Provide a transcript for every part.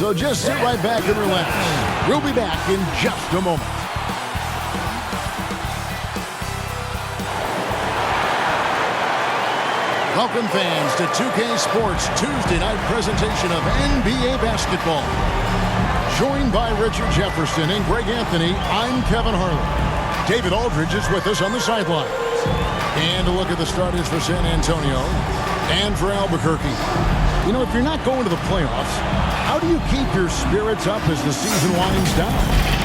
So just sit right back and relax. We'll be back in just a moment. Welcome fans to 2K Sports Tuesday night presentation of NBA basketball. Joined by Richard Jefferson and Greg Anthony, I'm Kevin Harlan. David Aldridge is with us on the sidelines. And a look at the starters for San Antonio and for Albuquerque. You know, if you're not going to the playoffs, how do you keep your spirits up as the season winds down?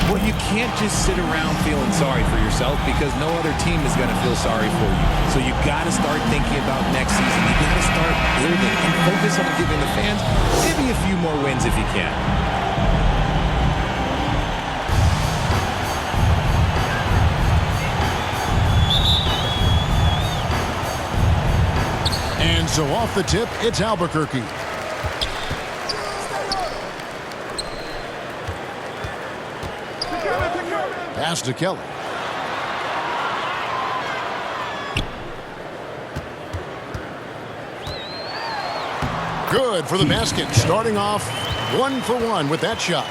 Well, you can't just sit around feeling sorry for yourself because no other team is going to feel sorry for you. So you got to start thinking about next season. You got to start building and focus on giving the fans maybe a few more wins if you can. And so off the tip, it's Albuquerque. Pass to Kelly. Good for the basket. Starting off 1 for 1 with that shot.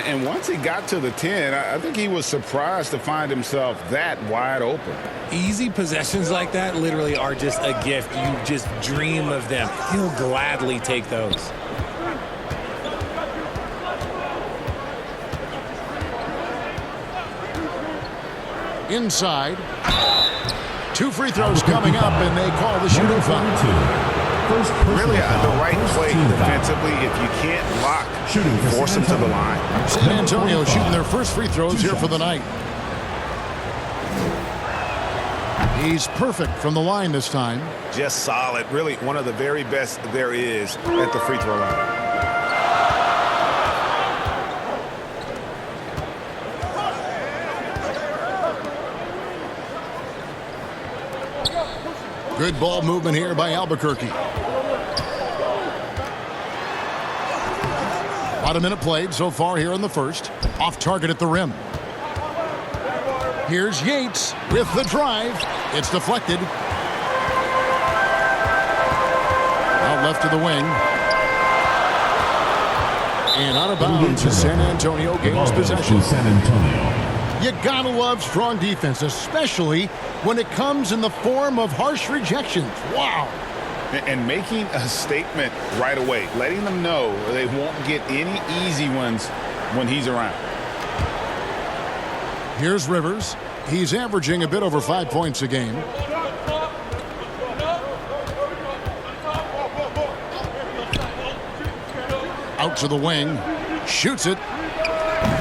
And once he got to the 10, I think he was surprised to find himself that wide open. Easy possessions like that literally are just a gift. You just dream of them. He'll gladly take those. Inside. 2 free throws coming up, and they call the shooting foul. Really the right play defensively. If you can't block, force him to the line. San Antonio shooting their first free throws here for the night. He's perfect from the line this time. Just solid. Really one of the very best there is at the free throw line. Good ball movement here by Albuquerque. About a minute played so far here in the first. Off target at the rim. Here's Yates with the drive. It's deflected. Out left to the wing. And out of bounds as San Antonio gains possession. San Antonio. You gotta love strong defense, especially when it comes in the form of harsh rejections. Wow. And making a statement right away, letting them know they won't get any easy ones when he's around. Here's Rivers. He's averaging a bit over 5 points a game. Out to the wing. Shoots it.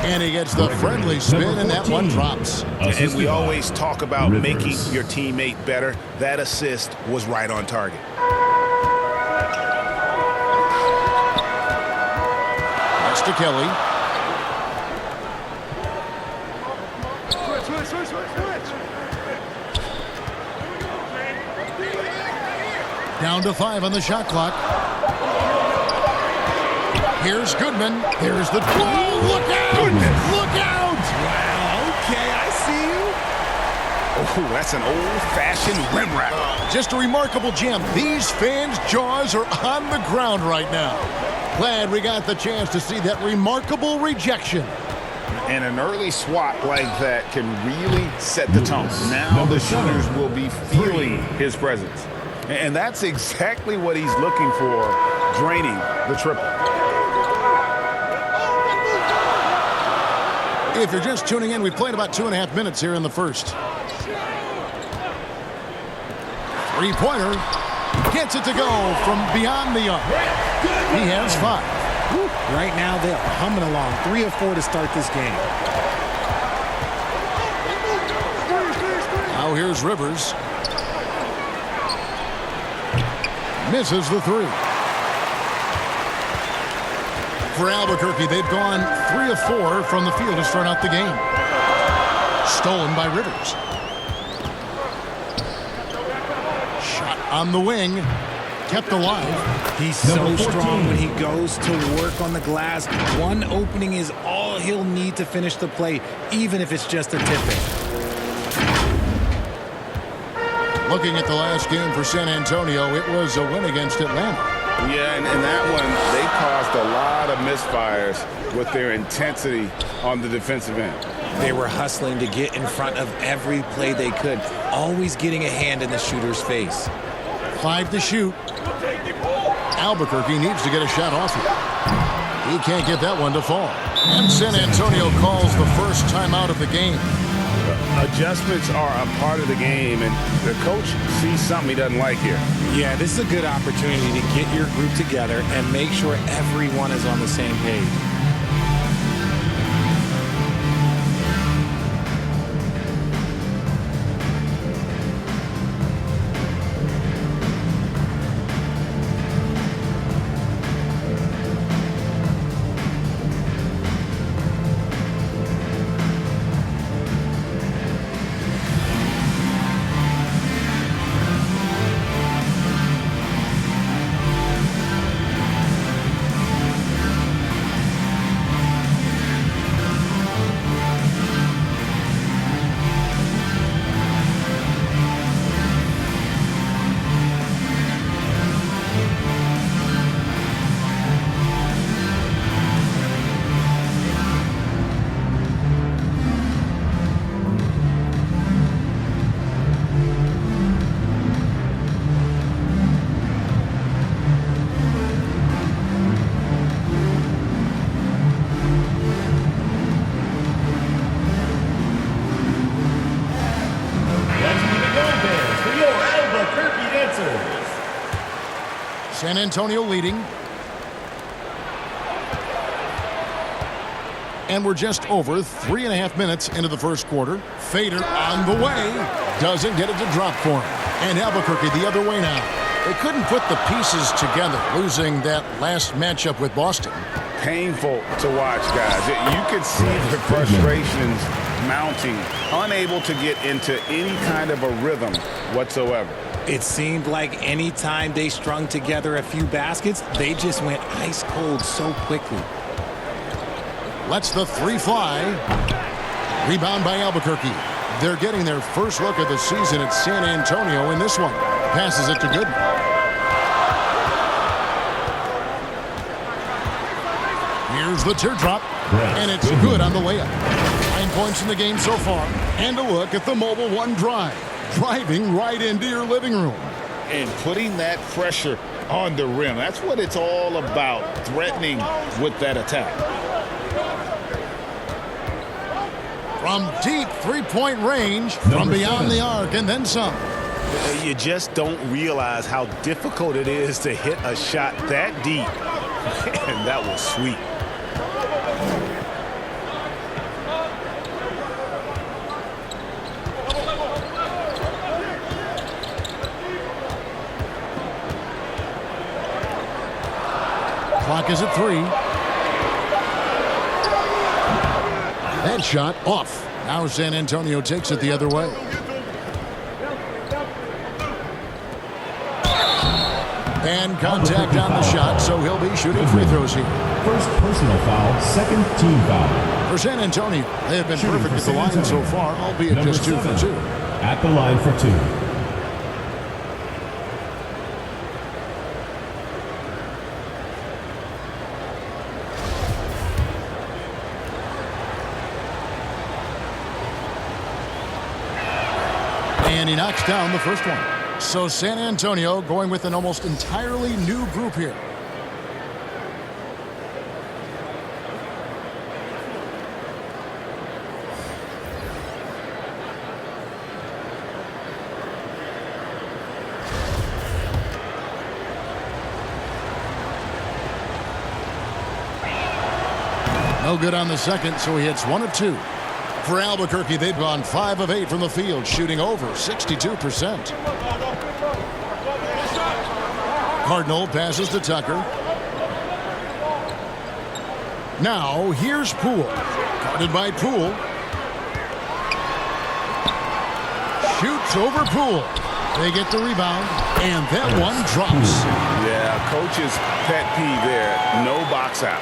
And he gets the friendly spin, and that one drops. And we always talk about making your teammate better. That assist was right on target. That's to Kelly. Down to 5 on the shot clock. Here's Goodman. Here's the... Oh, look out! Goodness. Look out! Wow, okay, I see you. Oh, that's an old-fashioned rim wrap. Just a remarkable gem. These fans' jaws are on the ground right now. Glad we got the chance to see that remarkable rejection. And an early swat like that can really set the tone. Now the shooters will be feeling his presence. And that's exactly what he's looking for, draining the triple. If you're just tuning in, we played about 2.5 minutes here in the first. Three-pointer. Gets it to go from beyond the arc. He has 5. Right now, they're humming along. 3 of 4 to start this game. Now here's Rivers. Misses the 3. For Albuquerque, they've gone 3 of 4 from the field to start out the game. Stolen by Rivers. Shot on the wing. Kept alive. He's so strong when he goes to work on the glass. One opening is all he'll need to finish the play, even if it's just a tip-in. Looking at the last game for San Antonio, it was a win against Atlanta. Yeah, and that one, they caused a lot of misfires with their intensity on the defensive end. They were hustling to get in front of every play they could, always getting a hand in the shooter's face. 5 to shoot. Albuquerque needs to get a shot off it. He can't get that one to fall. And San Antonio calls the first timeout of the game. Adjustments are a part of the game, and the coach sees something he doesn't like here. Yeah, this is a good opportunity to get your group together and make sure everyone is on the same page. San Antonio leading. And we're just over 3.5 minutes into the first quarter. Fader on the way. Doesn't get it to drop for him. And Albuquerque the other way now. They couldn't put the pieces together, losing that last matchup with Boston. Painful to watch, guys. You could see the frustrations mounting, unable to get into any kind of a rhythm whatsoever. It seemed like any time they strung together a few baskets, they just went ice cold so quickly. Lets the three fly. Rebound by Albuquerque. They're getting their first look of the season at San Antonio in this one. Passes it to Gooden. Here's the teardrop. And it's good on the layup. 9 points in the game so far. And a look at the Mobile One drive. Driving right into your living room. And putting that pressure on the rim. That's what it's all about, threatening with that attack. From deep three-point range, from beyond the arc, and then some. You just don't realize how difficult it is to hit a shot that deep. And that was sweet. Clock is at 3. That shot off. Now San Antonio takes it the other way. And contact on the shot, so he'll be shooting free throws here. First personal foul, second team foul. For San Antonio, they have been perfect at the line so far, albeit Number just 2 for 2. At the line for 2. And he knocks down the first one. So San Antonio going with an almost entirely new group here. No good on the second, so he hits 1 of 2. For Albuquerque, they've gone 5 of 8 from the field, shooting over 62%. Cardinal passes to Tucker. Now, here's Poole. Guarded by Poole. Shoots over Poole. They get the rebound, and that one drops. Yeah, coach's pet peeve there. No box out.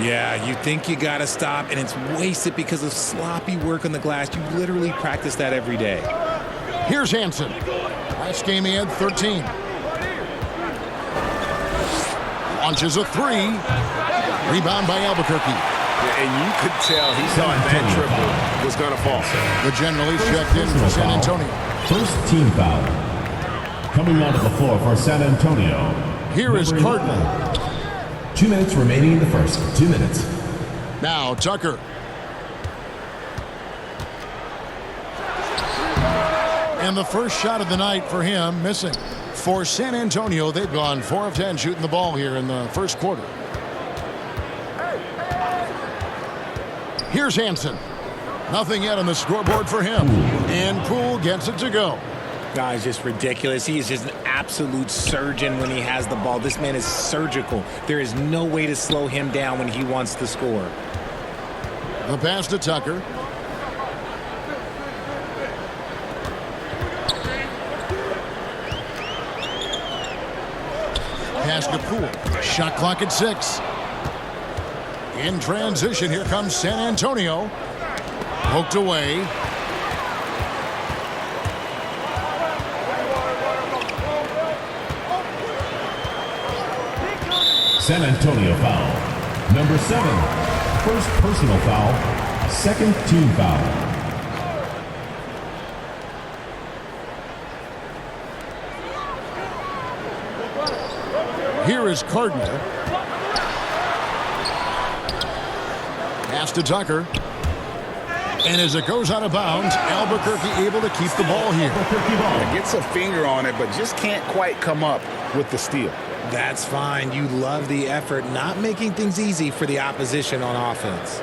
Yeah, you think you got to stop, and it's wasted because of sloppy work on the glass. You literally practice that every day. Here's Hansen. Last game he had 13. Launches a three. Rebound by Albuquerque. And you could tell he thought that triple was going to fall. The general is checked in for San Antonio. First team foul. Coming onto the floor for San Antonio. Here is Cardinal. 2 minutes remaining in the first. 2 minutes. Now Tucker. And the first shot of the night for him missing. For San Antonio, they've gone 4 of 10 shooting the ball here in the first quarter. Here's Hansen. Nothing yet on the scoreboard for him. And Poole gets it to go. Guys, just ridiculous. He is just an absolute surgeon when he has the ball. This man is surgical. There is no way to slow him down when he wants to score. The pass to Tucker. Pass to Poole. Shot clock at 6. In transition, here comes San Antonio. Poked away. San Antonio foul. Number 7. First personal foul. Second team foul. Here is Cardinal. Pass to Tucker. And as it goes out of bounds, Albuquerque able to keep the ball here. Gets a finger on it, but just can't quite come up with the steal. That's fine. You love the effort, not making things easy for the opposition on offense.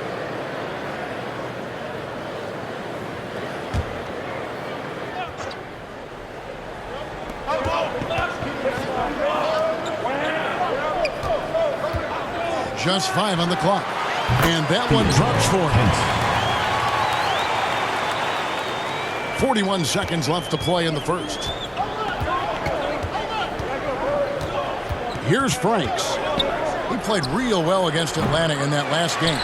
Just 5 on the clock. And that one drops for him. 41 seconds left to play in the first. Here's Franks. He played real well against Atlanta in that last game.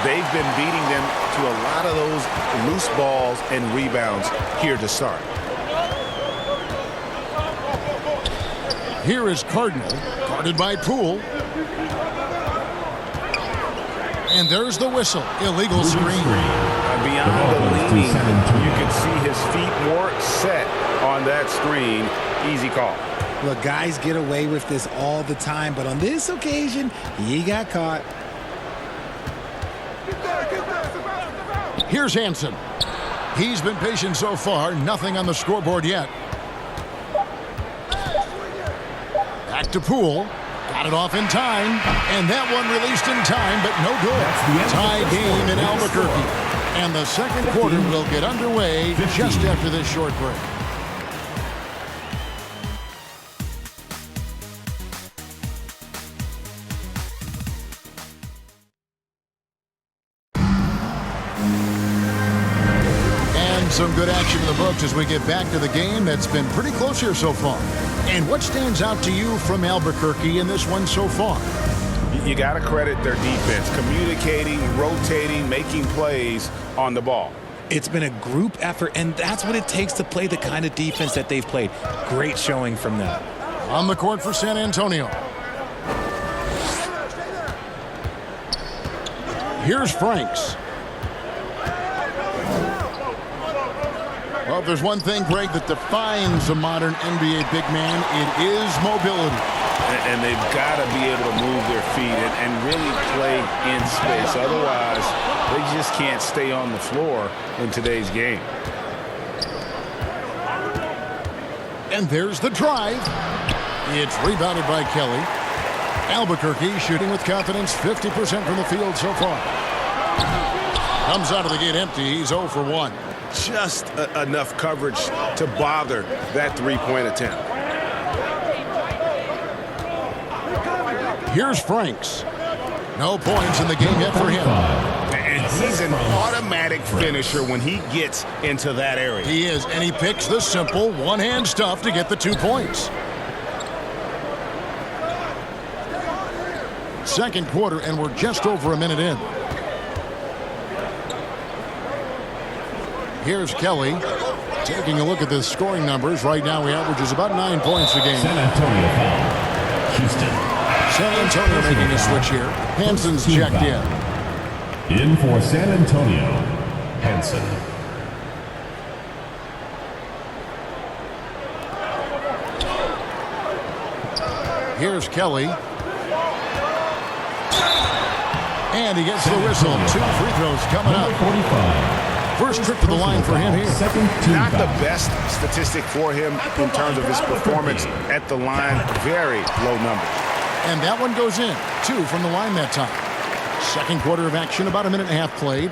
They've been beating them to a lot of those loose balls and rebounds here to start. Here is Cardinal, guarded by Poole. And there's the whistle. Illegal screen. Beyond the leaning, you can see his feet more set on that screen. Easy call. Look, guys get away with this all the time, but on this occasion, he got caught. Here's Hansen. He's been patient so far. Nothing on the scoreboard yet. Back to Poole. Got it off in time, and that one released in time, but no good. Tie game in Albuquerque. And the second quarter will get underway just after this short break. And some good action in the books as we get back to the game that's been pretty close here so far. And what stands out to you from Albuquerque in this one so far? You got to credit their defense, communicating, rotating, making plays on the ball. It's been a group effort, and that's what it takes to play the kind of defense that they've played. Great showing from them. On the court for San Antonio. Here's Franks. Well, if there's one thing, Greg, that defines a modern NBA big man, it is mobility. And they've got to be able to move their feet and really play in space. Otherwise, they just can't stay on the floor in today's game. And there's the drive. It's rebounded by Kelly. Albuquerque shooting with confidence, 50% from the field so far. Comes out of the gate empty. He's 0 for 1. Just enough coverage to bother that three-point attempt. Here's Franks. No points in the game yet for him. And he's an automatic finisher when he gets into that area. He is, and he picks the simple one-hand stuff to get the 2 points. Second quarter, and we're just over a minute in. Here's Kelly. Taking a look at the scoring numbers. Right now, he averages about 9 points a game. San Antonio foul. Houston. San Antonio making a switch here. Hansen's checked in. In for San Antonio, Hansen. Here's Kelly. And he gets the whistle. 2 free throws coming up. 45. First trip to the line for him here. Second team Not the foul. best statistic for him in terms of his performance at the line. Very low numbers. And that one goes in. 2 from the line that time. Second quarter of action, about a minute and a half played.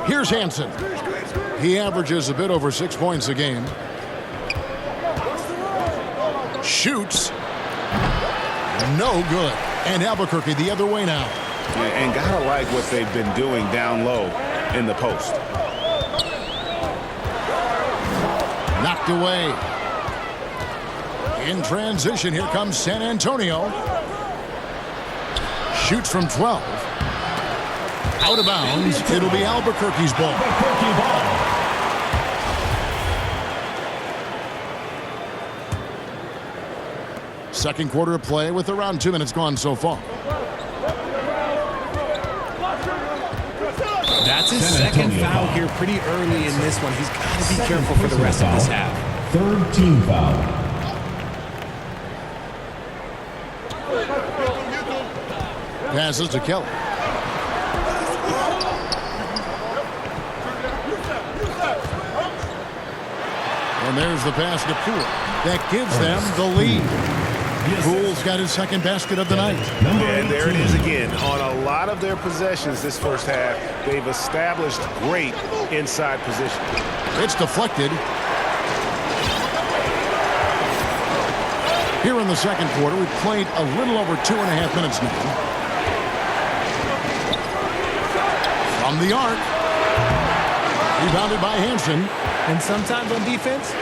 Here's Hansen. He averages a bit over 6 points a game. Shoots. No good. And Albuquerque the other way now. And gotta like what they've been doing down low in the post. Knocked away. In transition, here comes San Antonio. Shoots from 12. Out of bounds. It'll be Albuquerque's ball. Albuquerque ball. Second quarter of play with around 2 minutes gone so far. That's his second foul here pretty early in this one. He's got to be careful for the rest of this half. Third team foul. Passes to Kelly. And there's the pass to Poole. That gives them the lead. Poole's got his second basket of the night. And there it is again. On a lot of their possessions this first half, they've established great inside position. It's deflected. Here in the second quarter, we've played a little over 2.5 minutes now. From the arc. Rebounded by Hansen. And sometimes on defense,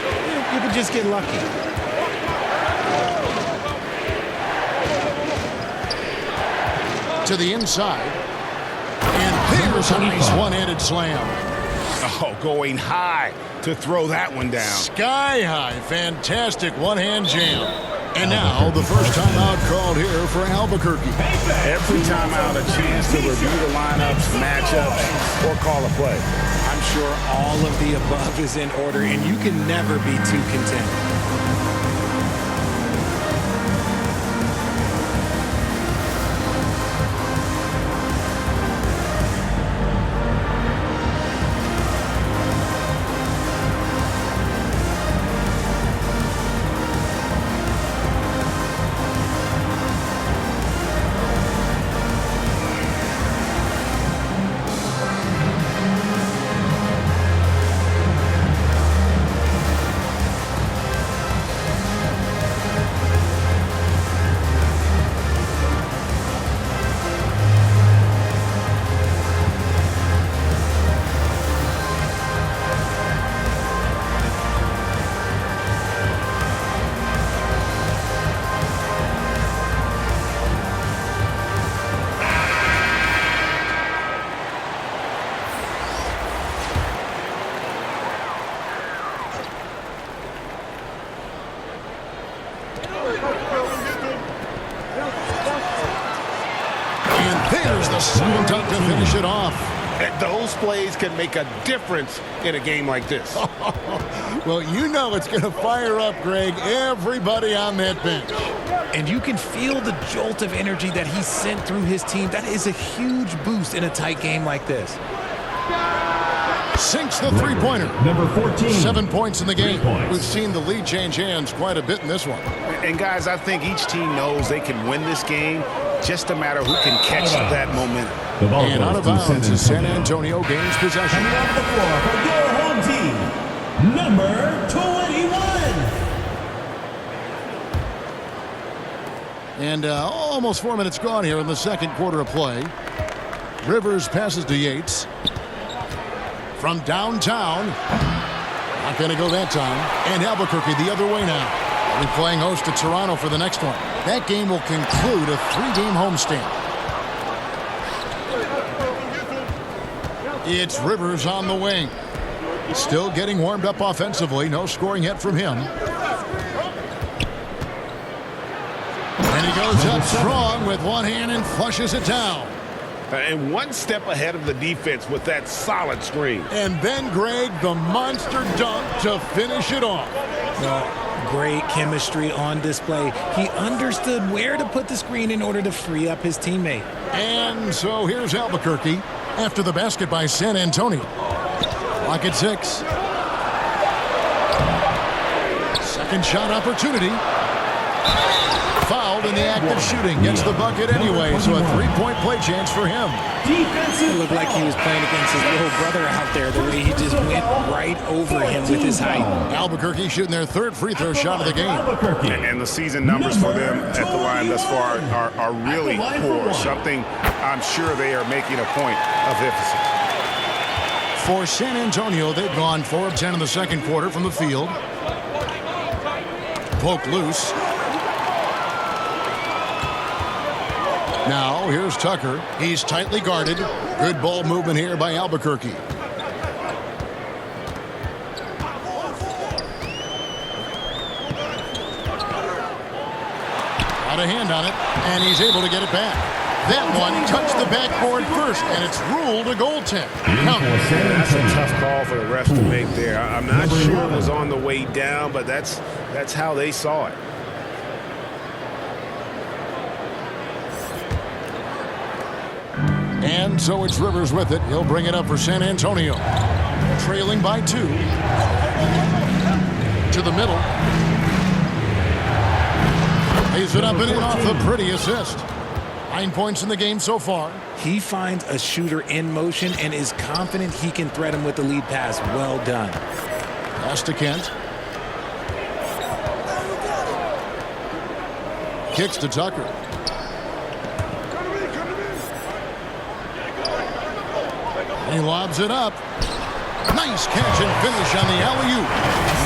you can just get lucky. To the inside. And there's a nice one-handed slam. Oh, going high to throw that one down. Sky high. Fantastic one-hand jam. And now the first timeout called here for Albuquerque. Every timeout a chance to review the lineups, matchups, or call a play. I'm sure all of the above is in order, and you can never be too content. There's the slam dunk to finish it off. Those plays can make a difference in a game like this. Well, you know it's going to fire up, Greg, everybody on that bench. And you can feel the jolt of energy that he sent through his team. That is a huge boost in a tight game like this. Sinks the three-pointer. Number 14. 7 points in the game. 3 points. We've seen the lead change hands quite a bit in this one. And guys, I think each team knows they can win this game. Just a matter who can catch that momentum. The ball And out of goes to bounds as San Antonio gains possession. Coming off the floor for your home team, number 21. And almost 4 minutes gone here in the second quarter of play. Rivers passes to Yates. From downtown. Not going to go that time. And Albuquerque the other way now. We're playing host to Toronto for the next one. That game will conclude a 3-game homestand. It's Rivers on the wing. Still getting warmed up offensively. No scoring yet from him. And he goes up strong with one hand and flushes it down. And one step ahead of the defense with that solid screen. And then, Greg, the monster dunk to finish it off. Well, great chemistry on display. He understood where to put the screen in order to free up his teammate. And so here's Albuquerque after the basket by San Antonio. Clock at 6. Second shot opportunity. Fouled in the act of shooting. Gets the bucket anyway, so a three-point play chance for him. It looked like he was playing against his little brother out there, the way he just went right over him with his height. Albuquerque shooting their third free throw shot of the game. And the season numbers for them at the line thus far are really poor. Something I'm sure they are making a point of emphasis. For San Antonio, they've gone 4 of 10 in the second quarter from the field. Poked loose. Now, here's Tucker. He's tightly guarded. Good ball movement here by Albuquerque. Got a hand on it, and he's able to get it back. That one touched the backboard first, and it's ruled a goaltend. That's a tough call for the refs to make there. I'm not sure it was on the way down, but that's how they saw it. And so it's Rivers with it. He'll bring it up for San Antonio. Trailing by 2. To the middle. Lays it up and in off the pretty assist. 9 points in the game so far. He finds a shooter in motion and is confident he can thread him with the lead pass. Well done. Pass to Kent. Kicks to Tucker. He lobs it up. Nice catch and finish on the alley-oop.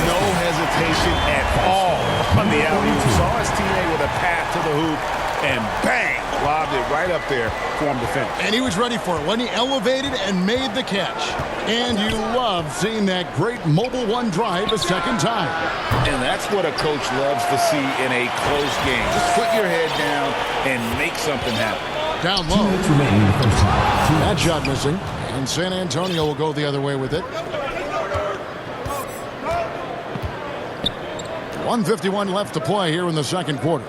No hesitation at all on the alley-oop. Saw his teammate with a path to the hoop, and bang, lobbed it right up there for him to finish. And he was ready for it when he elevated and made the catch. And you love seeing that great mobile one drive a second time. And that's what a coach loves to see in a close game. Just put your head down and make something happen. Down low. That shot missing. And San Antonio will go the other way with it. 1:51 left to play here in the second quarter.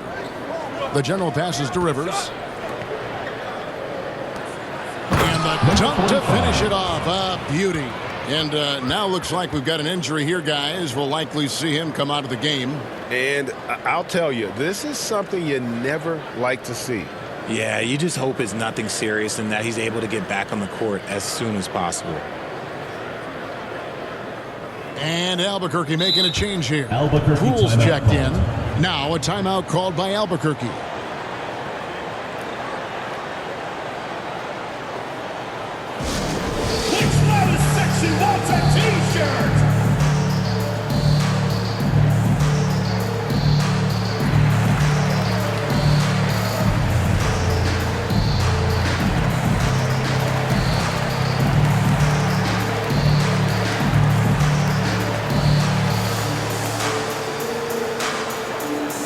The general passes to Rivers. And the dunk to finish it off. A beauty. And now looks like we've got an injury here, guys. We'll likely see him come out of the game. And I'll tell you, this is something you never like to see. Yeah, you just hope it's nothing serious and that he's able to get back on the court as soon as possible. And Albuquerque making a change here. Albuquerque Pools timeout checked in. called. Now a timeout called by Albuquerque. Which loudest section wants a t-shirt?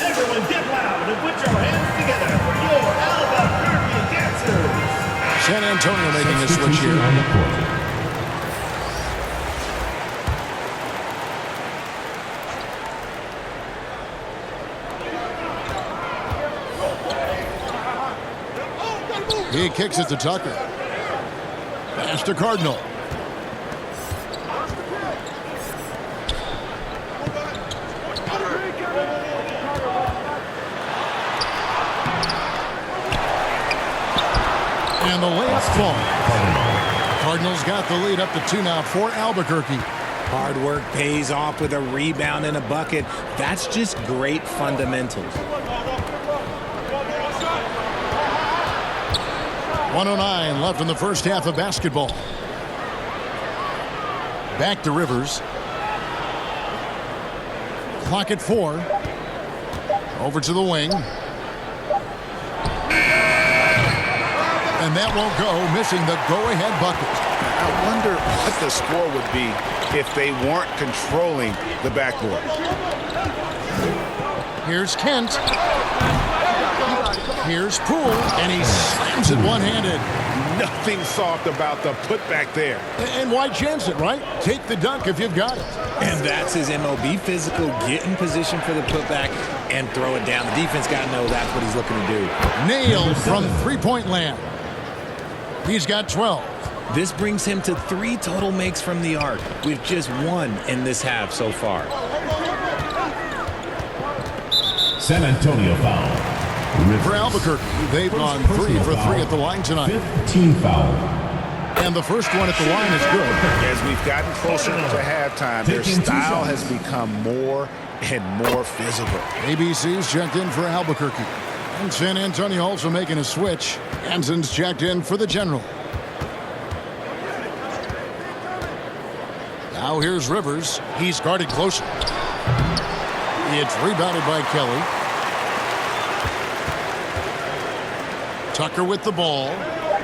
Everyone get loud and put your hands together for your Albuquerque dancers. San Antonio making a switch here. On the court. He kicks it to Tucker. Pass to Cardinal. And the layup falls. Cardinals got the lead up to 2 now for Albuquerque. Hard work pays off with a rebound and a bucket. That's just great fundamentals. 1:09 left in the first half of basketball. Back to Rivers. Clock at 4. Over to the wing. And that won't go, missing the go-ahead bucket. I wonder what the score would be if they weren't controlling the backboard. Here's Kent. Here's Poole, and he slams it one-handed. Nothing soft about the putback there. And why chance it, right? Take the dunk if you've got it. And that's his MO. Be physical, get in position for the putback, and throw it down. The defense got to know that's what he's looking to do. Nailed from three-point land. He's got 12. This brings him to 3 total makes from the arc, with just 1 in this half so far. San Antonio foul. For Albuquerque, they've gone 3 for 3 at the line tonight. 15 foul. And the first one at the line is good. As we've gotten closer to halftime, their style has become more and more physical. ABC's checked in for Albuquerque. And San Antonio also making a switch. Hansen's checked in for the General. Now here's Rivers. He's guarded closer. It's rebounded by Kelly. Tucker with the ball.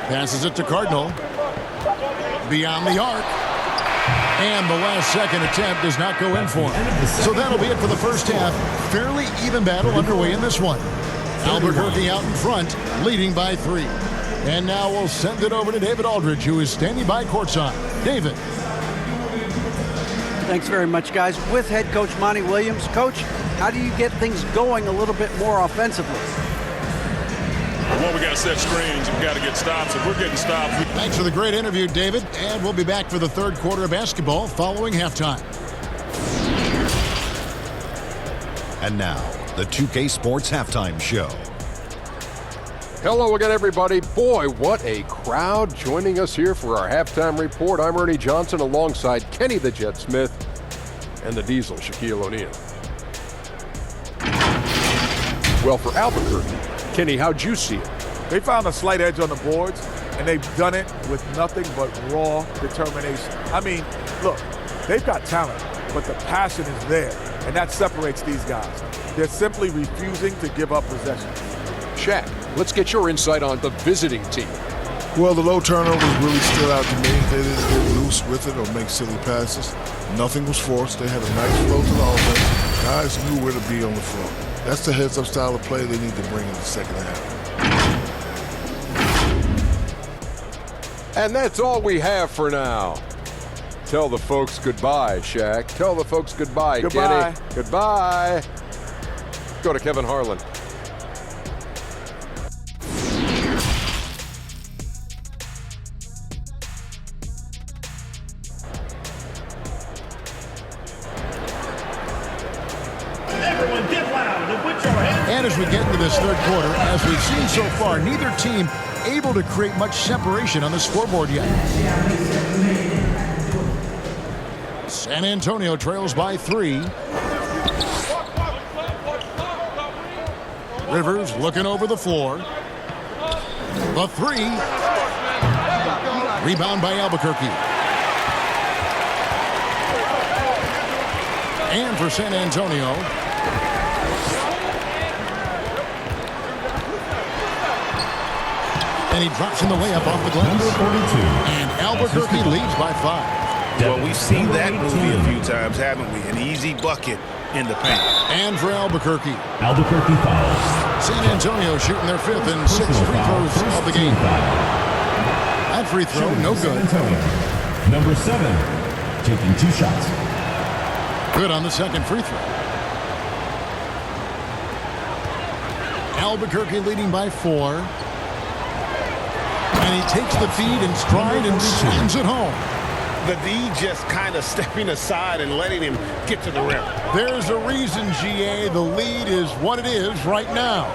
Passes it to Cardinal. Beyond the arc. And the last second attempt does not go in for him. So that'll be it for the first half. Fairly even battle underway in this one. Albuquerque out in front, leading by 3. And now we'll send it over to David Aldridge, who is standing by courtside. David. Thanks very much, guys. With head coach Monty Williams. Coach, how do you get things going a little bit more offensively? Well, we got to set screens and we got to get stops. If we're getting stops. Thanks for the great interview, David. And we'll be back for the third quarter of basketball following halftime. And now, the 2K Sports Halftime Show. Hello again, everybody. Boy, what a crowd joining us here for our halftime report. I'm Ernie Johnson alongside Kenny the Jet Smith and the Diesel, Shaquille O'Neal. Well, for Albuquerque, Kenny, how'd you see it? They found a slight edge on the boards, and they've done it with nothing but raw determination. I mean, look, they've got talent, but the passion is there, and that separates these guys. They're simply refusing to give up possession. Shaq, let's get your insight on the visiting team. Well, the low turnovers really stood out to me. They didn't get loose with it or make silly passes. Nothing was forced. They had a nice flow to the offense. Guys knew where to be on the floor. That's the heads-up style of play they need to bring in the second half. And that's all we have for now. Tell the folks goodbye, Shaq. Tell the folks goodbye, Goodbye. Kenny. Goodbye. Go to Kevin Harlan. Everyone get loud and put your hands And as we get into this third quarter, as we've seen so far, neither team able to create much separation on the scoreboard yet. San Antonio trails by 3. Rivers looking over the floor. The 3. Rebound by Albuquerque. And for San Antonio, and he drops in the layup off the glass. And Albuquerque leads by 5. Well, we've seen that movie a few times, haven't we? An easy bucket in the paint. And for Albuquerque. Albuquerque fouls. San Antonio shooting their 5th and 6th free throws of the game. That free throw, no good. Number 7, taking 2 shots. Good on the second free throw. Albuquerque leading by 4. And he takes the feed in stride and slams it home. The D just kind of stepping aside and letting him get to the rim. There's a reason, GA, the lead is what it is right now.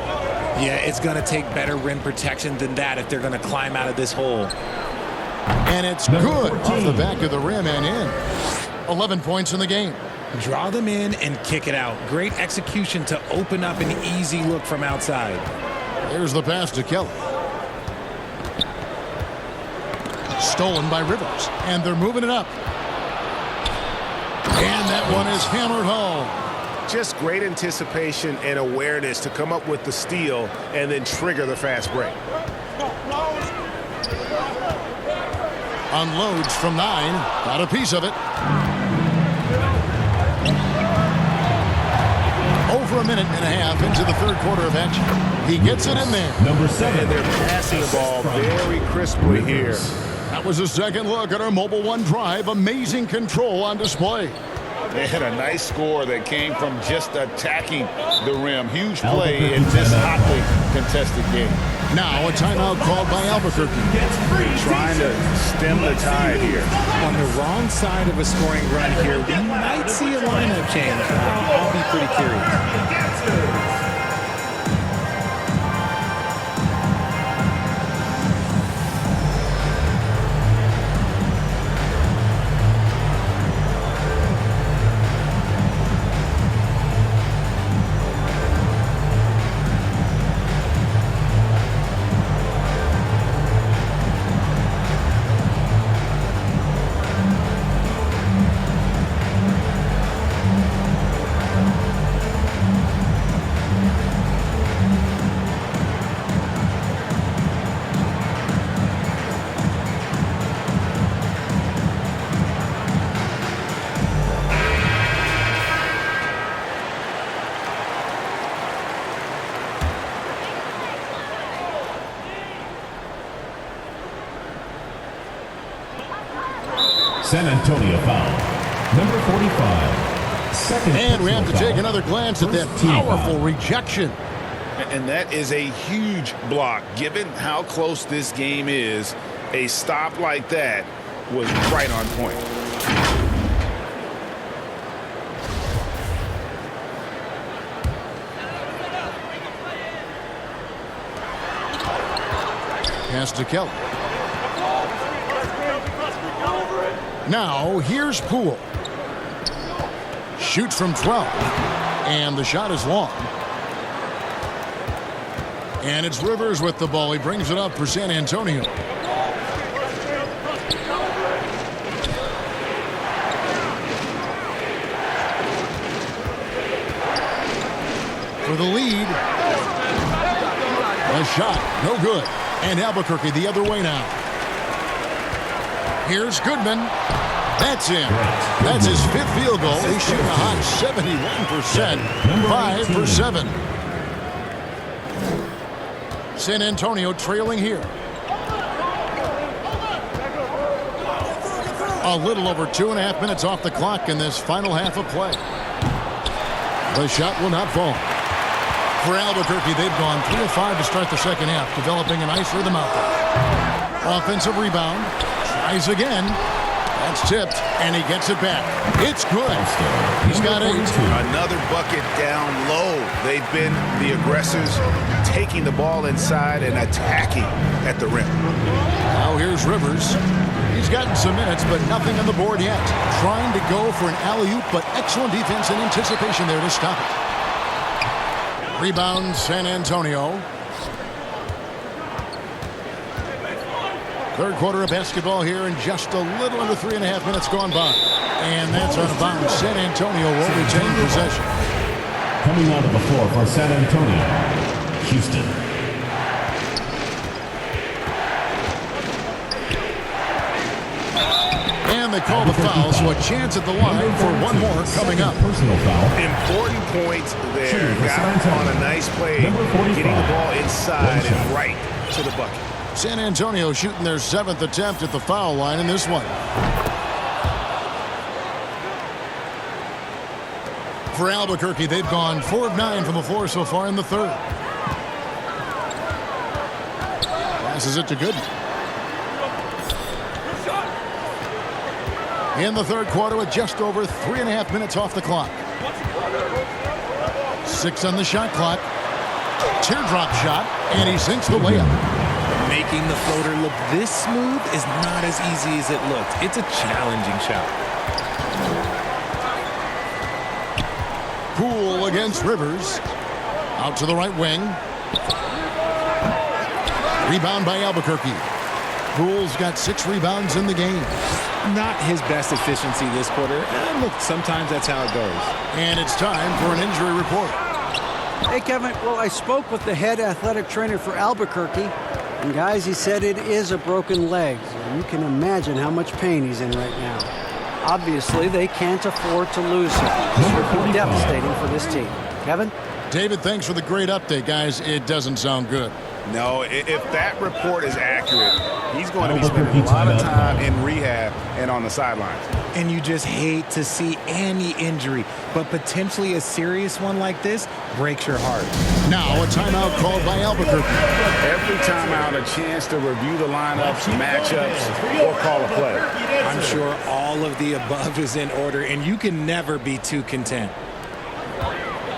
Yeah, it's going to take better rim protection than that if they're going to climb out of this hole. And it's good off the back of the rim and in. 11 points in the game. Draw them in and kick it out. Great execution to open up an easy look from outside. There's the pass to Kelly. Stolen by Rivers. And they're moving it up. And that one is hammered home. Just great anticipation and awareness to come up with the steal and then trigger the fast break. Unloads from 9. Got a piece of it. 0 over a minute and a half into the third quarter of action. He gets it in there. Number 7. And they're passing the ball very crisply here. That was a second look at our Mobile One drive. Amazing control on display. They had a nice score that came from just attacking the rim. Huge play in this hotly contested game. Now a timeout called by Albuquerque. Trying to stem the tide here. On the wrong side of a scoring run here, we might see a lineup change. I'll be pretty curious. San Antonio foul. Number 45. Second. And we have to take another glance at that powerful rejection. And that is a huge block. Given how close this game is, a stop like that was right on point. Pass to Kelly. Now, here's Poole. Shoots from 12. And the shot is long. And it's Rivers with the ball. He brings it up for San Antonio. For the lead. A shot. No good. And Albuquerque the other way now. Here's Goodman. That's in. That's his fifth field goal. He's shooting a hot 71%. 5 for 7. San Antonio trailing here. A little over 2.5 minutes off the clock in this final half of play. The shot will not fall. For Albuquerque, they've gone 3 of 5 to start the second half, developing a nice rhythm out there. Offensive rebound. Tries again. That's tipped, and he gets it back. It's good. He's got 8. Another bucket down low. They've been the aggressors, taking the ball inside and attacking at the rim. Now here's Rivers. He's gotten some minutes, but nothing on the board yet. Trying to go for an alley-oop, but excellent defense and anticipation there to stop it. Rebound, San Antonio. Third quarter of basketball here, and just a little under 3.5 minutes gone by. And that's out of bounds. San Antonio will retain possession. Coming onto the floor for San Antonio, Houston. And they call the foul, so a chance at the line for one more coming up. Personal foul. Important points there. Got on a nice play, getting the ball inside and right to the bucket. San Antonio shooting their 7th attempt at the foul line in this one. For Albuquerque, they've gone 4 of 9 from the floor so far in the third. Passes it to Goodman. In the third quarter with just over 3.5 minutes off the clock. 6 on the shot clock. Teardrop shot, and he sinks the layup. Making the floater look this smooth is not as easy as it looked. It's a challenging shot. Poole against Rivers. Out to the right wing. Rebound by Albuquerque. Poole's got 6 rebounds in the game. Not his best efficiency this quarter. And look, sometimes that's how it goes. And it's time for an injury report. Hey, Kevin. Well, I spoke with the head athletic trainer for Albuquerque. And guys, he said it is a broken leg. So you can imagine how much pain he's in right now. Obviously, they can't afford to lose him. This would be devastating for this team. Kevin? David, thanks for the great update, guys. It doesn't sound good. No, if that report is accurate, he's going to be spending a lot of time in rehab and on the sidelines. And you just hate to see any injury, but potentially a serious one like this breaks your heart. Now a timeout called by Albuquerque. Every timeout, a chance to review the lineups, matchups, or call a play. I'm sure all of the above is in order, and you can never be too content.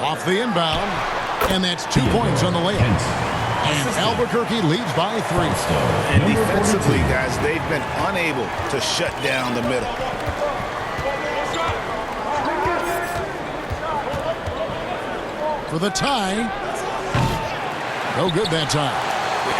Off the inbound, and that's 2 points on the layup. And Albuquerque leads by 3. And defensively, guys, they've been unable to shut down the middle. For the tie. No good that time.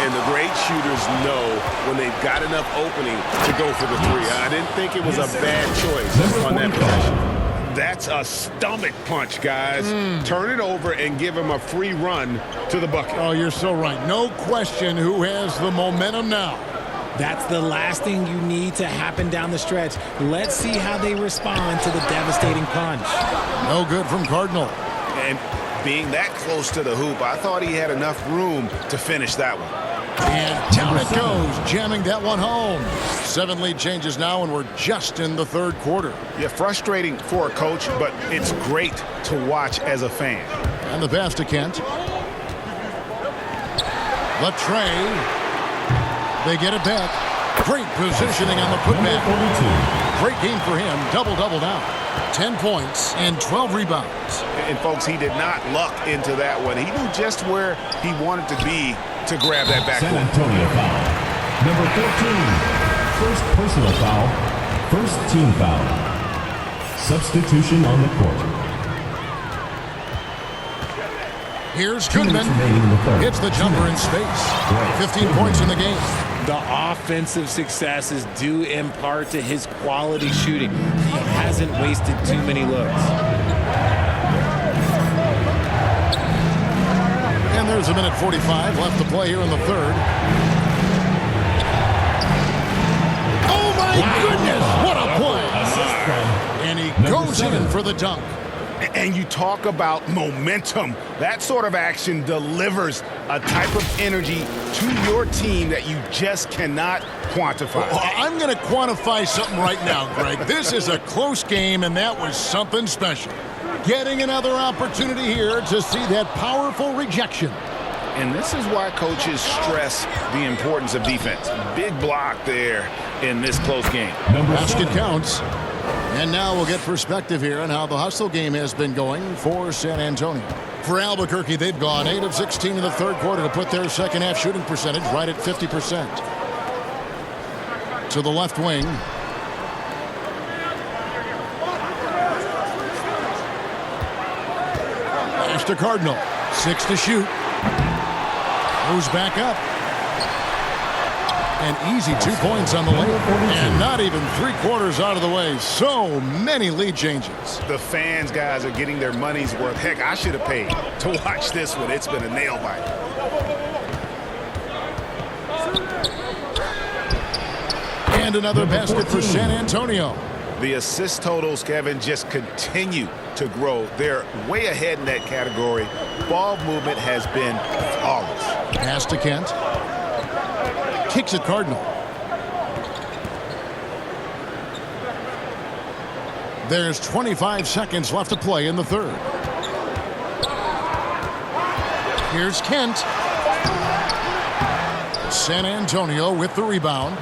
And the great shooters know when they've got enough opening to go for the 3. I didn't think it was a bad choice on that possession. That's a stomach punch, guys. Turn it over and give him a free run to the bucket. Oh, you're so right. No question who has the momentum now. That's the last thing you need to happen down the stretch. Let's see how they respond to the devastating punch. No good from Cardinal. And being that close to the hoop, I thought he had enough room to finish that one. And down it goes, jamming that one home. 7 lead changes now, and we're just in the third quarter. Yeah, frustrating for a coach, but it's great to watch as a fan. And the pass to Kent. Latrey. They get it back. Great positioning on the putback. Great game for him. Double-double now. 10 points and 12 rebounds. And folks, he did not luck into that one. He knew just where he wanted to be to grab that backboard. San Antonio foul. Number 13. First personal foul. First team foul. Substitution on the court. Here's Goodman. Hits the jumper in space. 15 points in the game. The offensive successes due in part to his quality shooting. He hasn't wasted too many looks. And there's a minute 45 left to play here in the third. Oh my goodness, what a play! And he goes in for the dunk. And you talk about momentum. That sort of action delivers a type of energy to your team that you just cannot quantify. Well, I'm going to quantify something right now, Greg. This is a close game, and that was something special. Getting another opportunity here to see that powerful rejection. And this is why coaches stress the importance of defense. Big block there in this close game. Basket counts. And now we'll get perspective here on how the hustle game has been going for San Antonio. For Albuquerque, they've gone 8 of 16 in the third quarter to put their second half shooting percentage right at 50%. To the left wing. Pass to Cardinal. 6 to shoot. Moves back up. An easy 2 points on the layup. And not even 3/4 out of the way. So many lead changes. The fans, guys, are getting their money's worth. Heck, I should have paid to watch this one. It's been a nail biter. And another basket for San Antonio. The assist totals, Kevin, just continue to grow. They're way ahead in that category. Ball movement has been flawless. Pass to Kent. Kicks at Cardinal. There's 25 seconds left to play in the third. Here's Kent. San Antonio with the rebound.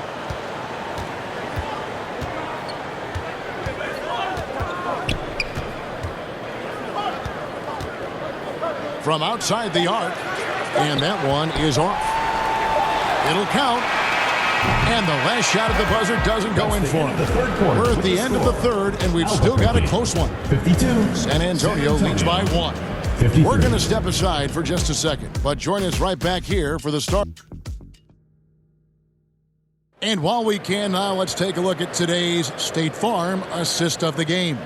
From outside the arc. And that one is off. It'll count. And the last shot at the buzzer doesn't go in for him. We're at the end of the third, and we've still got a close one. 52. San Antonio leads by 1. We're going to step aside for just a second, but join us right back here for the start. And while we can now, let's take a look at today's State Farm assist of the game.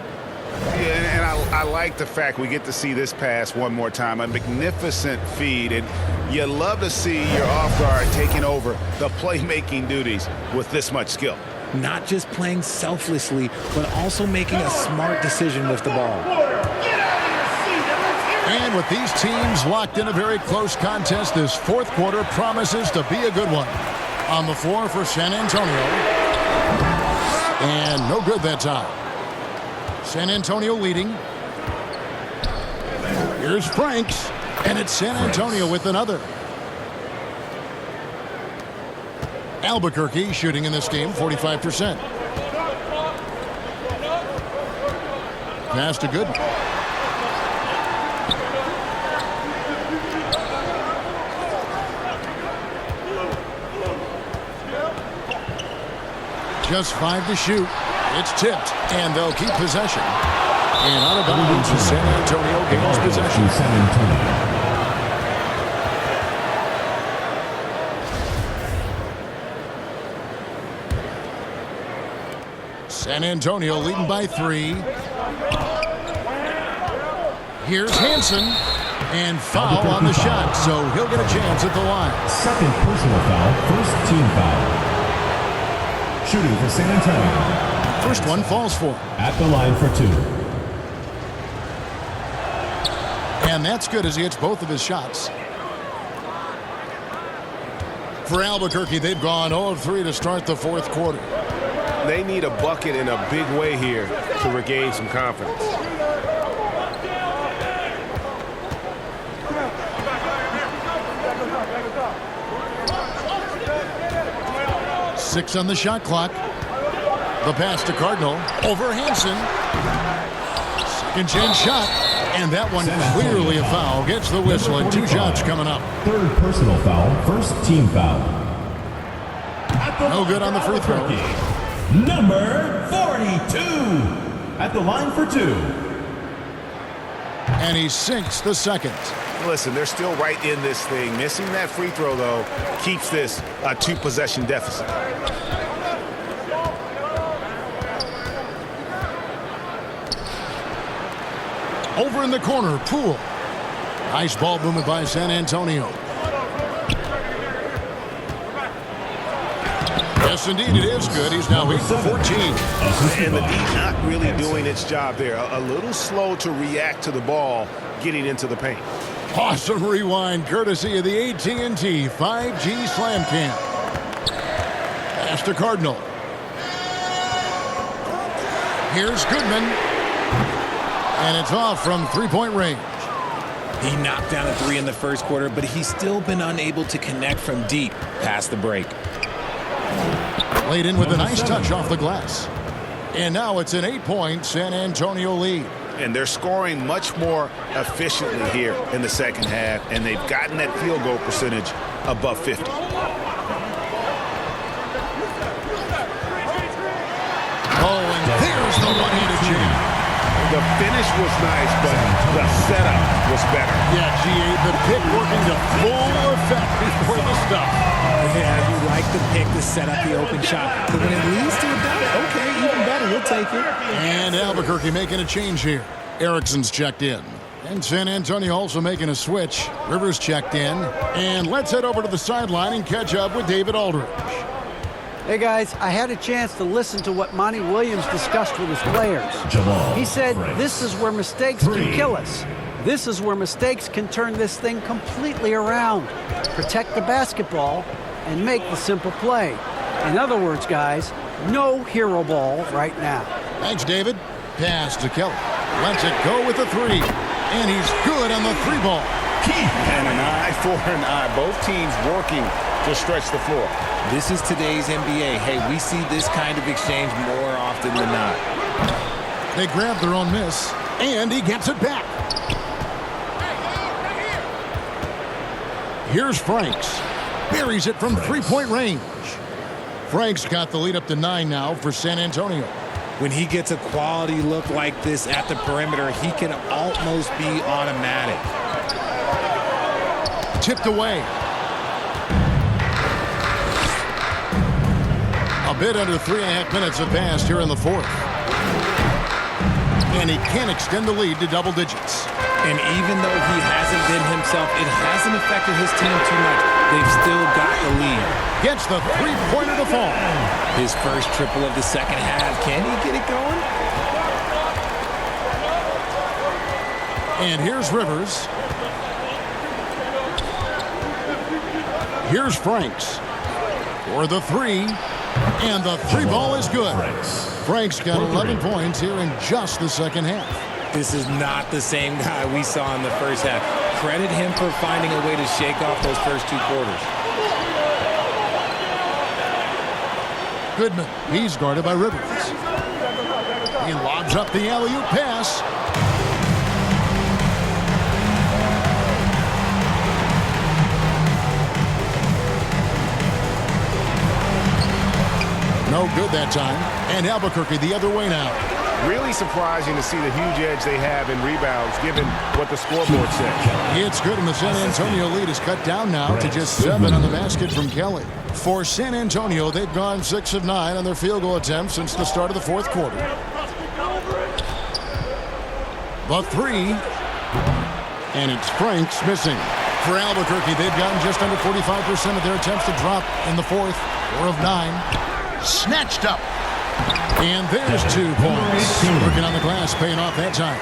Yeah, and I like the fact we get to see this pass one more time. A magnificent feed, and you love to see your off guard taking over the playmaking duties with this much skill. Not just playing selflessly, but also making a smart decision with the ball. And with these teams locked in a very close contest, this fourth quarter promises to be a good one. On the floor for San Antonio. And no good that time. San Antonio leading. Here's Franks. And it's San Antonio with another. Albuquerque shooting in this game 45%. Pass to Good. Just 5 to shoot. It's tipped, and they'll keep possession. And out of bounds as San Antonio gains possession. San Antonio. San Antonio leading by 3. Here's Hansen. And foul on the shot, so he'll get a chance at the line. Second personal foul, first team foul. Shooting for San Antonio. First one falls for him. At the line for 2. And that's good as he hits both of his shots. For Albuquerque, they've gone 0 of 3 to start the fourth quarter. They need a bucket in a big way here to regain some confidence. Six on the shot clock. The pass to Cardinal. Over Hansen. Second chance shot. And that one clearly a foul. Gets the whistle and 2 shots coming up. Third personal foul, first team foul. No good on the free throw. Number 42. At the line for 2. And he sinks the second. Listen, they're still right in this thing. Missing that free throw, though, keeps this a 2-possession deficit. Over in the corner, Poole. Nice ball movement by San Antonio. Yes, indeed, it is good. He's now 8 for 14. And the D not really doing its job there. A little slow to react to the ball getting into the paint. Awesome rewind, courtesy of the AT&T 5G Slam Cam. Pass to Cardinal. Here's Goodman. And it's off from three-point range. He knocked down a 3 in the first quarter, but he's still been unable to connect from deep past the break. Laid in with a nice touch off the glass. And now it's an 8-point San Antonio lead. And they're scoring much more efficiently here in the second half, and they've gotten that field goal percentage above 50. Oh, and there's the one-handed jam. The finish was nice, but the setup was better. Yeah, G.A., the pick working to full effect before the stop. Yeah, you like the pick to set up the open shot. But when it leads to a dunk, okay, even better, we'll take it. And Albuquerque making a change here. Erickson's checked in. And San Antonio also making a switch. Rivers checked in. And let's head over to the sideline and catch up with David Aldridge. Hey guys, I had a chance to listen to what Monty Williams discussed with his players. He said, this is where mistakes can kill us. This is where mistakes can turn this thing completely around. Protect the basketball and make the simple play. In other words, guys, no hero ball right now. Thanks, David. Pass to Kelly. Lets it go with the 3. And he's good on the 3-ball. And an eye for an eye. Both teams working to stretch the floor. This is today's NBA. Hey, we see this kind of exchange more often than not. They grab their own miss, and he gets it back. Here's Franks. Buries it from three-point range. Franks got the lead up to 9 now for San Antonio. When he gets a quality look like this at the perimeter, he can almost be automatic. Tipped away. A bit under 3.5 minutes have passed here in the fourth. And he can extend the lead to double digits. And even though he hasn't been himself, it hasn't affected his team too much. They've still got the lead. Gets the three-pointer to fall. His first triple of the second half. Can he get it going? And here's Rivers. Here's Franks for the three. And the three ball is good. Franks got 11 points here in just the second half. This is not the same guy we saw in the first half. Credit him for finding a way to shake off those first 2 quarters. Goodman, he's guarded by Rivers. He lobs up the alley-oop pass. No good that time. And Albuquerque the other way now. Really surprising to see the huge edge they have in rebounds, given what the scoreboard says. It's good, and the San Antonio lead is cut down now to just 7 on the basket from Kelly. For San Antonio, they've gone 6 of 9 on their field goal attempts since the start of the fourth quarter. The three, and it's Franks missing. For Albuquerque, they've gotten just under 45% of their attempts to drop in the fourth. 4 of 9. Snatched up. And there's 2 points. Working on the glass, paying off that time.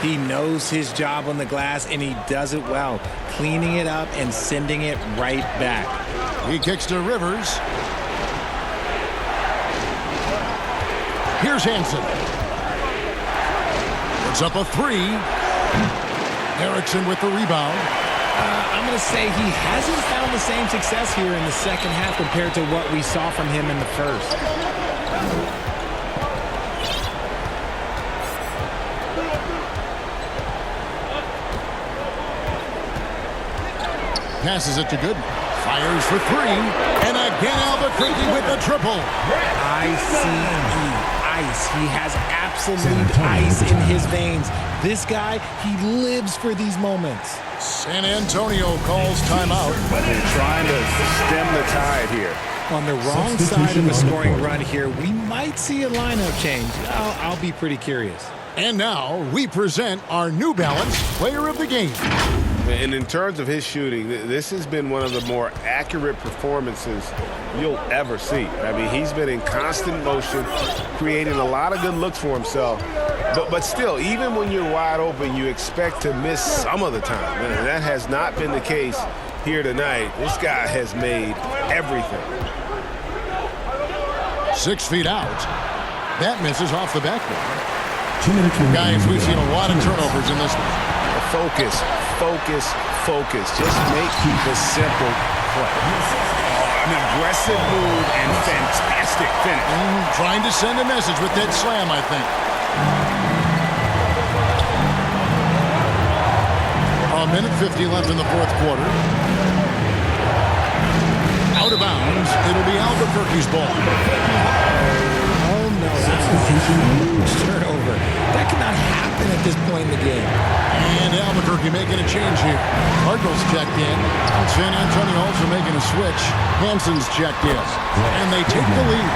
He knows his job on the glass, and he does it well, cleaning it up and sending it right back. He kicks to Rivers. Here's Hansen. Puts up a 3. Erickson with the rebound. I'm going to say he hasn't found the same success here in the second half compared to what we saw from him in the first. Passes it to Goodman. Fires for 3. And again Albuquerque with the triple. Ice. He has absolute ice in his veins. This guy, he lives for these moments. San Antonio calls timeout. They're trying to stem the tide here. On the wrong side of a scoring run here, we might see a lineup change. I'll be pretty curious. And now we present our New Balance Player of the Game. And in terms of his shooting, this has been one of the more accurate performances you'll ever see. I mean, he's been in constant motion, creating a lot of good looks for himself. But still, even when you're wide open, you expect to miss some of the time. And that has not been the case here tonight. This guy has made everything. 6 feet out. That misses off the backboard. Guys, we've seen a lot of turnovers in this one. Focus. Just make the simple play. An aggressive move and fantastic finish. Trying to send a message with that slam, I think. A minute 50 left in the fourth quarter. Out of bounds. It'll be Albuquerque's ball. Oh, no. That's a huge turnover. That cannot happen at this point in the game. And Albuquerque making a change here. Cardinals checked in. San Antonio also making a switch. Hansen's checked in. And they take the lead.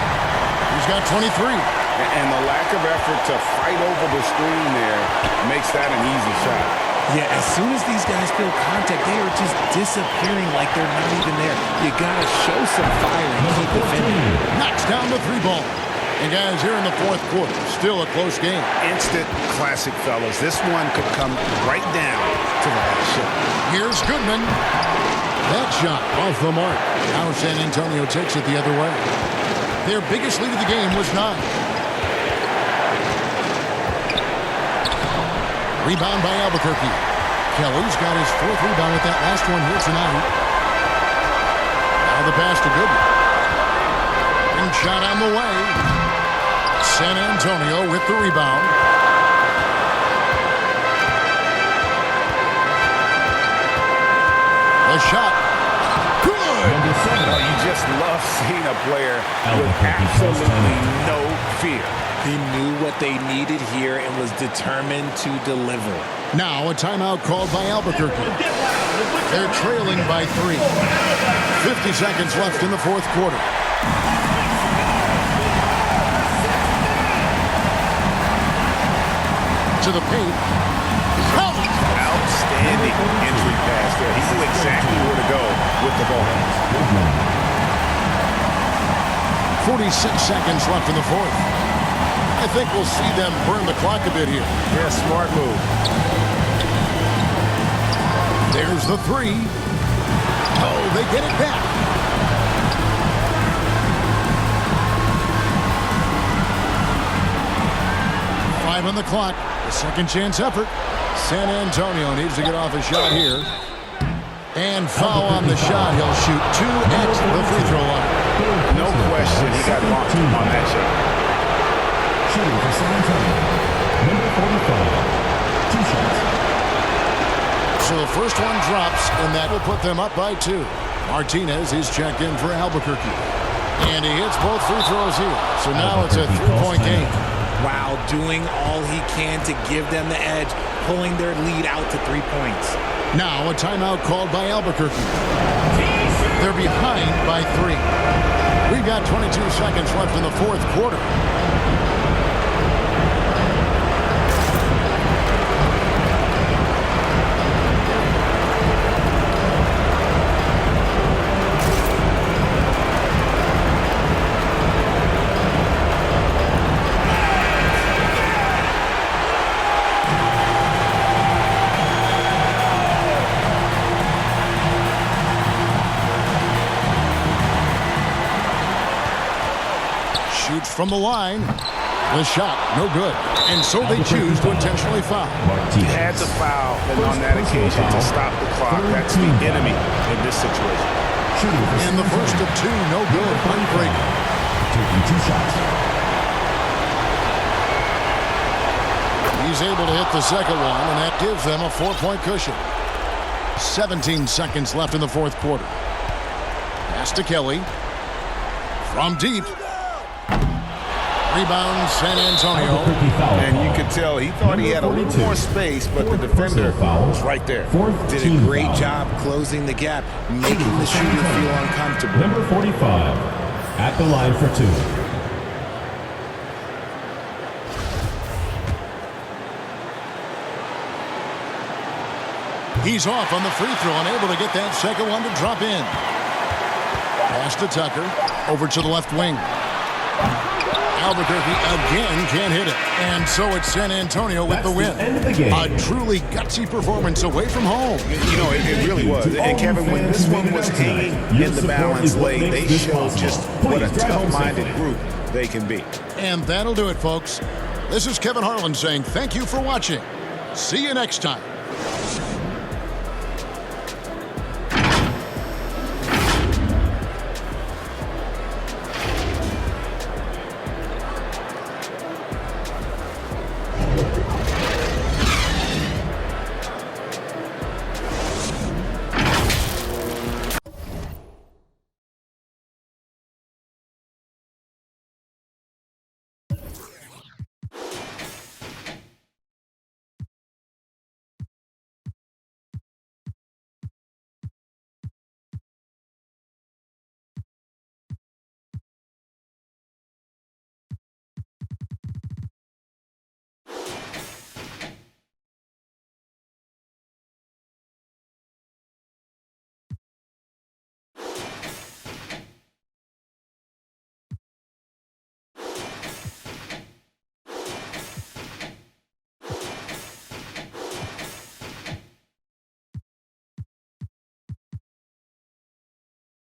He's got 23. And the lack of effort to fight over the screen there makes that an easy shot. Yeah, as soon as these guys feel contact, they are just disappearing like they're not even there. You got to show some fire and keep defending. Knocks down the 3 ball. And guys, here in the fourth quarter, still a close game. Instant classic, fellas. This one could come right down to the last shot. Here's Goodman. That shot off the mark. Now San Antonio takes it the other way. Their biggest lead of the game was 9. Rebound by Albuquerque. Kelly's got his 4th rebound with that last one here tonight. Now the pass to Goodman. And shot on the way. San Antonio with the rebound. The shot. Good! Oh, you just love seeing a player with absolutely no fear. He knew what they needed here and was determined to deliver. Now a timeout called by Albuquerque. They're trailing by 3. 50 seconds left in the fourth quarter. To the paint. Outstanding entry pass there. He knew exactly where to go with the ball. 46 seconds left in the fourth. I think we'll see them burn the clock a bit here. Yeah, smart move. There's the three. Oh, they get it back. Five on the clock. A second chance effort. San Antonio needs to get off a shot here. And foul on the shot. He'll shoot two at the free throw line. No question he got bumped on that shot. Shooting for San Antonio. Number 45. 2 shots. So the first one drops, and that will put them up by 2. Martinez is checked in for Albuquerque. And he hits both free throws here. So now it's a 3-point game. Wow, doing all he can to give them the edge, pulling their lead out to 3 points. Now a timeout called by Albuquerque. They're behind by 3. We've got 22 seconds left in the fourth quarter. Shoots from the line. The shot, no good. And so they choose to intentionally foul. He had to foul on that occasion to stop the clock. That's the enemy in this situation. And the first of 2, no good. Unbreaking. Taking 2 shots. He's able to hit the second one, and that gives them a 4-point cushion. 17 seconds left in the fourth quarter. Pass to Kelly. From deep. Rebound, San Antonio. And you could tell he thought he had a little more space, but the defender was right there. Did a great job closing the gap, making the shooter feel uncomfortable. Number 45 at the line for 2. He's off on the free throw, unable to get that second one to drop in. Pass to Tucker, over to the left wing. Albuquerque again can't hit it. And so it's San Antonio with the win. A truly gutsy performance away from home. You know, it really was. And Kevin, when this one was hanging in the balance lane, they showed just what a tough-minded group they can be. And that'll do it, folks. This is Kevin Harlan saying thank you for watching. See you next time.